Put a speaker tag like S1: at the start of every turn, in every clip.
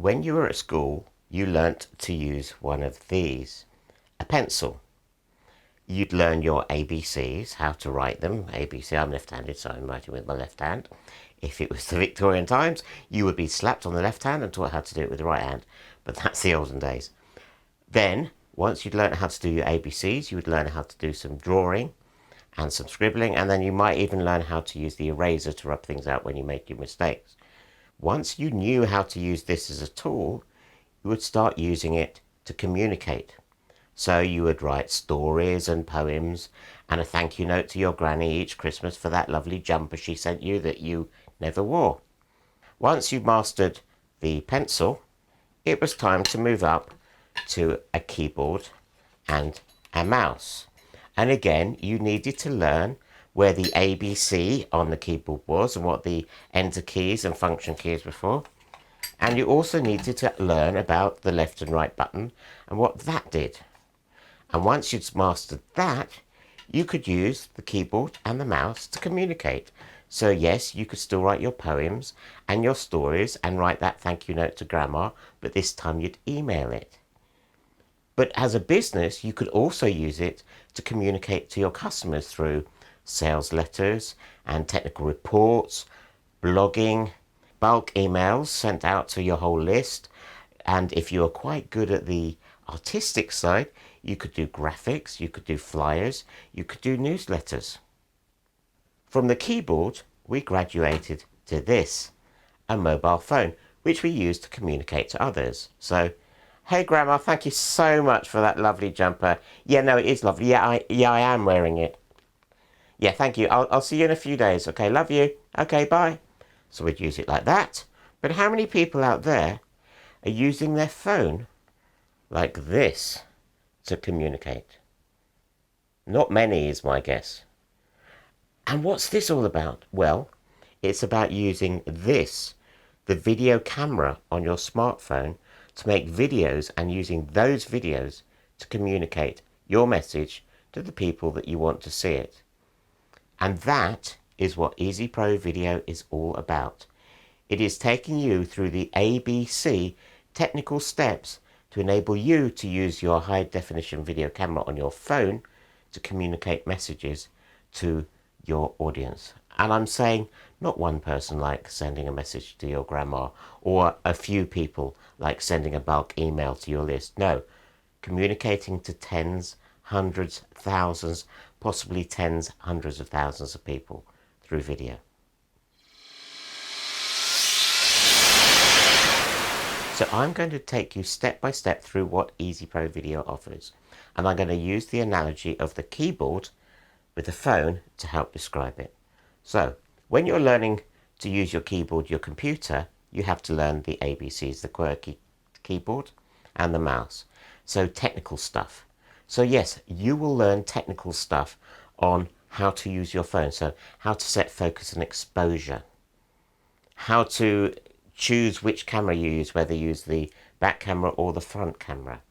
S1: When you were at school, you learnt to use one of these, a pencil. You'd learn your ABCs, how to write them. ABC, I'm left-handed, so I'm writing with my left hand. If it was the Victorian times, you would be slapped on the left hand and taught how to do it with the right hand. But that's the olden days. Then, once you'd learned how to do your ABCs, you would learn how to do some drawing and some scribbling, and then you might even learn how to use the eraser to rub things out when you make your mistakes. Once you knew how to use this as a tool, you would start using it to communicate. So you would write stories and poems and a thank you note to your granny each Christmas for that lovely jumper she sent you that you never wore. Once you mastered the pencil, it was time to move up to a keyboard and a mouse. And again, you needed to learn where the ABC on the keyboard was and what the enter keys and function keys were for. And you also needed to learn about the left and right button and what that did. And once you'd mastered that, you could use the keyboard and the mouse to communicate. So yes, you could still write your poems and your stories and write that thank you note to grandma, but this time you'd email it. But as a business, you could also use it to communicate to your customers through sales letters and technical reports, blogging, bulk emails sent out to your whole list. And if you are quite good at the artistic side, you could do graphics, you could do flyers, you could do newsletters. From the keyboard, we graduated to this, a mobile phone, which we use to communicate to others. So, hey Grandma, thank you so much for that lovely jumper. Yeah, no, it is lovely. Yeah, I am wearing it. Yeah, thank you. I'll see you in a few days. Okay, love you. Okay, bye. So we'd use it like that. But how many people out there are using their phone like this to communicate? Not many is my guess. And what's this all about? Well, it's about using this, the video camera on your smartphone, to make videos and using those videos to communicate your message to the people that you want to see it. And that is what Easy Pro Video is all about. It is taking you through the ABC technical steps to enable you to use your high definition video camera on your phone to communicate messages to your audience. And I'm saying not one person like sending a message to your grandma or a few people like sending a bulk email to your list. No, communicating to tens, hundreds, thousands, possibly tens, hundreds of thousands of people through video. So I'm going to take you step by step through what Easy Pro Video offers. And I'm going to use the analogy of the keyboard with the phone to help describe it. So when you're learning to use your keyboard, your computer, you have to learn the ABCs, the QWERTY keyboard and the mouse. So technical stuff. So yes, you will learn technical stuff on how to use your phone. So how to set focus and exposure, how to choose which camera you use, whether you use the back camera or the front camera,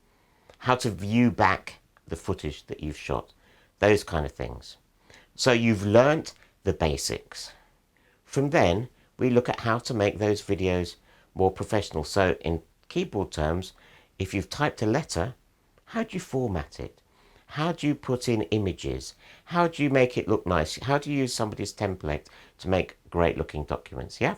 S1: how to view back the footage that you've shot, those kind of things. So you've learnt the basics. From then, we look at how to make those videos more professional. So in keyboard terms, if you've typed a letter, how do you format it? How do you put in images? How do you make it look nice? How do you use somebody's template to make great looking documents? Yeah?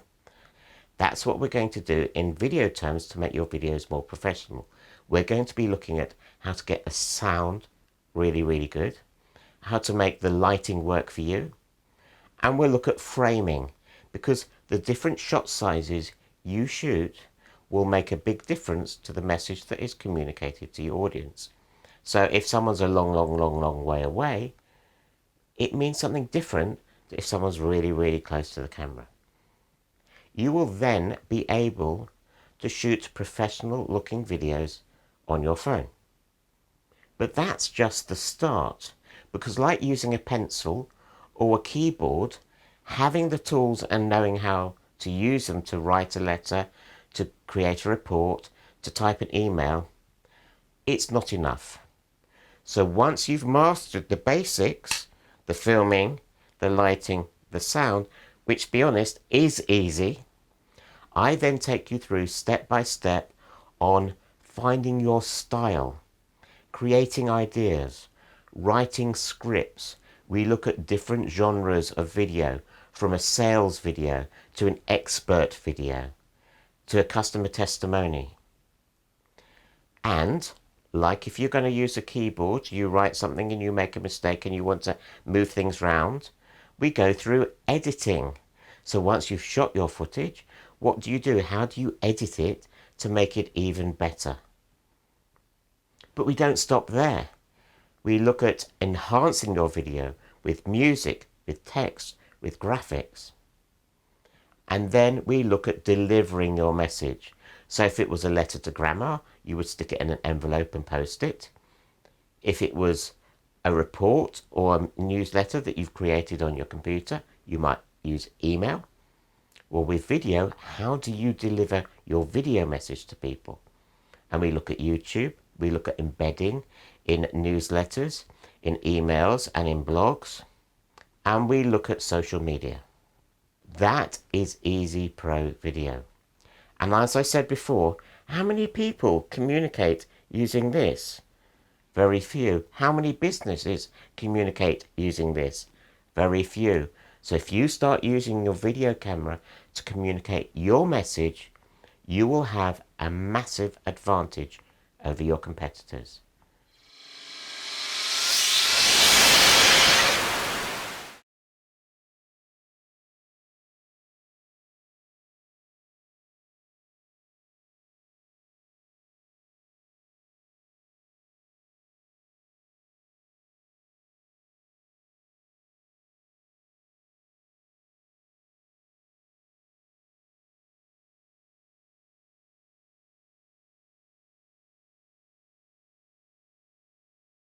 S1: That's what we're going to do in video terms to make your videos more professional. We're going to be looking at how to get the sound really, really good, how to make the lighting work for you, and we'll look at framing, because the different shot sizes you shoot will make a big difference to the message that is communicated to your audience. So if someone's a long way away, it means something different to if someone's really, really close to the camera. You will then be able to shoot professional looking videos on your phone. But that's just the start, because like using a pencil or a keyboard, having the tools and knowing how to use them to write a letter, to create a report, to type an email, it's not enough. So once you've mastered the basics, the filming, the lighting, the sound, which to be honest is easy, I then take you through step by step on finding your style, creating ideas, writing scripts. We look at different genres of video, from a sales video to an expert video to a customer testimony. And like if you're going to use a keyboard, you write something and you make a mistake and you want to move things around, we go through editing. So once you've shot your footage, what do? How do you edit it to make it even better? But we don't stop there. We look at enhancing your video with music, with text, with graphics. And then we look at delivering your message. So if it was a letter to grandma, you would stick it in an envelope and post it. If it was a report or a newsletter that you've created on your computer, you might use email. Well, with video, how do you deliver your video message to people? And we look at YouTube, we look at embedding in newsletters, in emails and in blogs, and we look at social media. That is Easy Pro Video. And as I said before, how many people communicate using this? Very few. How many businesses communicate using this? Very few. So if you start using your video camera to communicate your message, you will have a massive advantage over your competitors.